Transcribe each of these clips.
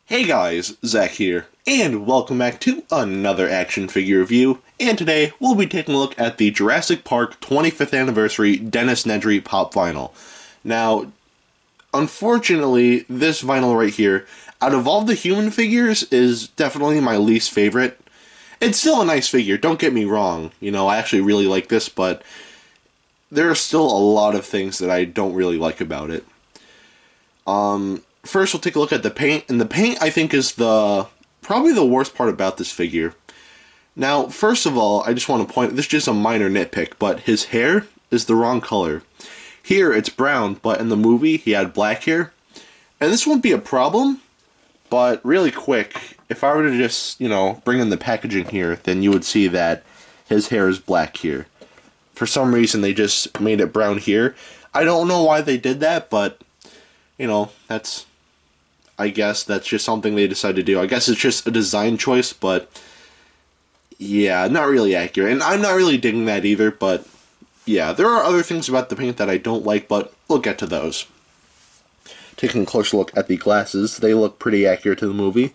Hey guys, Zach here, and welcome back to another action figure review, and today we'll be taking a look at the Jurassic Park 25th Anniversary Dennis Nedry Pop Vinyl. Now, unfortunately, this vinyl right here, out of all the human figures, is definitely my least favorite. It's still a nice figure, don't get me wrong, I actually really like this, but there are still a lot of things that I don't really like about it. First, we'll take a look at the paint, and the paint I think is probably the worst part about this figure. Now, first of all, I just want to point, this is just a minor nitpick, but his hair is the wrong color. Here, it's brown, but in the movie, he had black hair. And this won't be a problem, but really quick, if I were to just, bring in the packaging here, then you would see that his hair is black here. For some reason, they just made it brown here. I don't know why they did that, but, I guess that's just something they decided to do. I guess it's just a design choice, but yeah, not really accurate. And I'm not really digging that either, but yeah, there are other things about the paint that I don't like, but we'll get to those. Taking a closer look at the glasses, they look pretty accurate to the movie,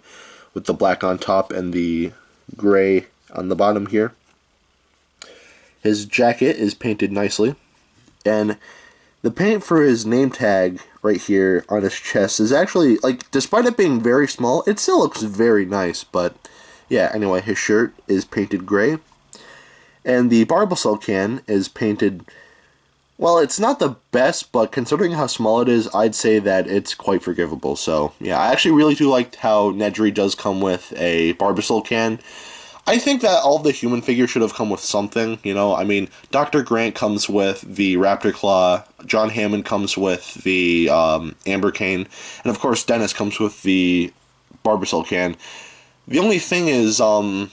with the black on top and the gray on the bottom here. His jacket is painted nicely, and the paint for his name tag right here on his chest is actually, despite it being very small, it still looks very nice, but yeah, anyway, his shirt is painted gray, and the Barbasol can is painted, well, it's not the best, but considering how small it is, I'd say that it's quite forgivable, so yeah, I actually really do like how Nedry does come with a Barbasol can. I think that all the human figures should have come with something, I mean, Dr. Grant comes with the Raptor Claw, John Hammond comes with the Amber Cane, and of course Dennis comes with the Barbasol can. The only thing is, Ian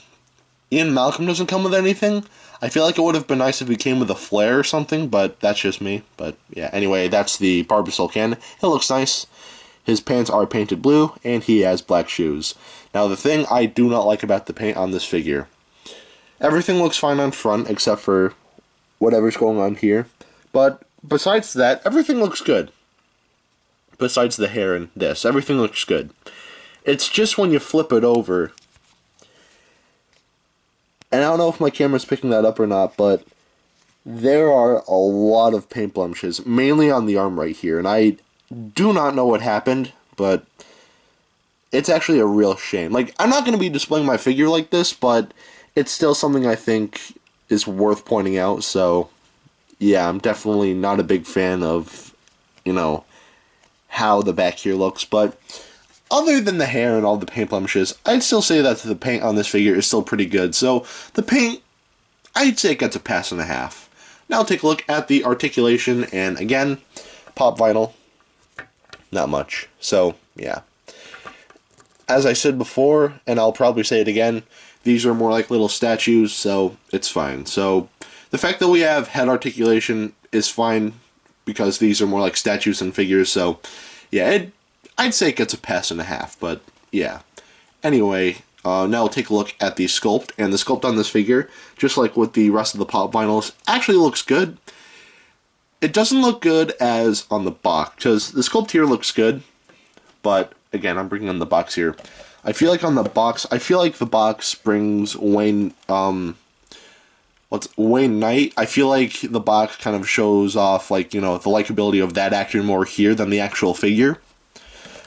Malcolm doesn't come with anything. I feel like it would have been nice if he came with a flare or something, but that's just me. But yeah, anyway, that's the Barbasol can. It looks nice. His pants are painted blue, and he has black shoes. Now, the thing I do not like about the paint on this figure, everything looks fine on front, except for whatever's going on here. But besides that, everything looks good. Besides the hair and this, everything looks good. It's just when you flip it over, and I don't know if my camera's picking that up or not, but there are a lot of paint blemishes, mainly on the arm right here, and I do not know what happened, but it's actually a real shame. I'm not going to be displaying my figure like this, but it's still something I think is worth pointing out, so yeah, I'm definitely not a big fan of, how the back here looks, but other than the hair and all the paint blemishes, I'd still say that the paint on this figure is still pretty good, so the paint, I'd say it gets a pass and a half. Now take a look at the articulation, and again, pop vinyl, not much, so yeah. As I said before, and I'll probably say it again, these are more like little statues, so it's fine. So the fact that we have head articulation is fine, because these are more like statues than figures, so yeah, I'd say it gets a pass and a half, but yeah. Anyway, now we'll take a look at the sculpt, and the sculpt on this figure, just like with the rest of the pop vinyls, actually looks good. It doesn't look good as on the box, because the sculpt here looks good, but again, I'm bringing in the box here. I feel like on the box, the box brings Wayne Knight. I feel like the box kind of shows off, the likability of that actor more here than the actual figure.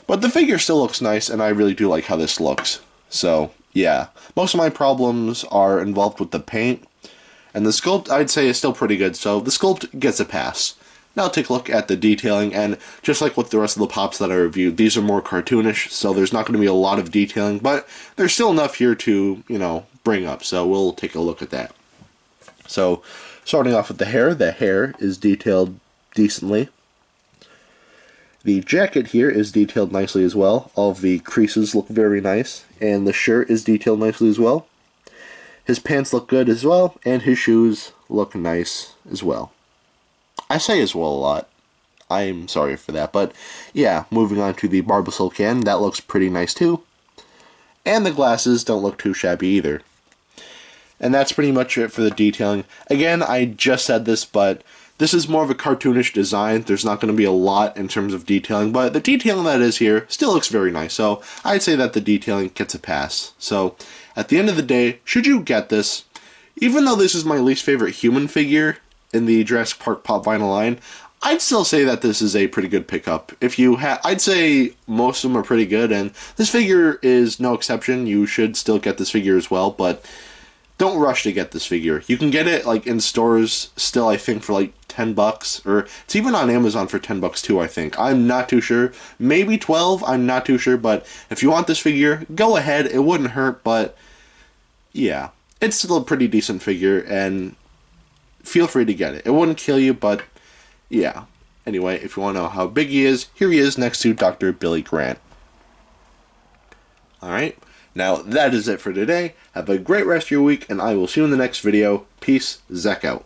But the figure still looks nice, and I really do like how this looks. So, yeah. Most of my problems are involved with the paint, and the sculpt, I'd say, is still pretty good, so the sculpt gets a pass. Now take a look at the detailing, and just like with the rest of the pops that I reviewed, these are more cartoonish, so there's not going to be a lot of detailing, but there's still enough here to, bring up, so we'll take a look at that. So, starting off with the hair is detailed decently. The jacket here is detailed nicely as well. All of the creases look very nice, and the shirt is detailed nicely as well. His pants look good as well, and his shoes look nice as well. I say as well a lot. I'm sorry for that, but yeah, moving on to the Barbasol can, that looks pretty nice too. And the glasses don't look too shabby either. And that's pretty much it for the detailing. Again, I just said this, but This is more of a cartoonish design. There's not going to be a lot in terms of detailing, but the detailing that is here still looks very nice. So I'd say that the detailing gets a pass. So at the end of the day, should you get this, even though this is my least favorite human figure in the Jurassic Park pop vinyl line, I'd still say that this is a pretty good pickup. If you I'd say most of them are pretty good, and this figure is no exception. You should still get this figure as well, but don't rush to get this figure. You can get it like in stores still, I think, for like $10, or it's even on Amazon for $10 too, I think. I'm not too sure. Maybe 12, I'm not too sure, but if you want this figure, go ahead. It wouldn't hurt, but yeah, it's still a pretty decent figure, and feel free to get it. It wouldn't kill you, but yeah. Anyway, if you want to know how big he is, here he is next to Dr. Billy Grant. Alright, now that is it for today. Have a great rest of your week, and I will see you in the next video. Peace, Zach out.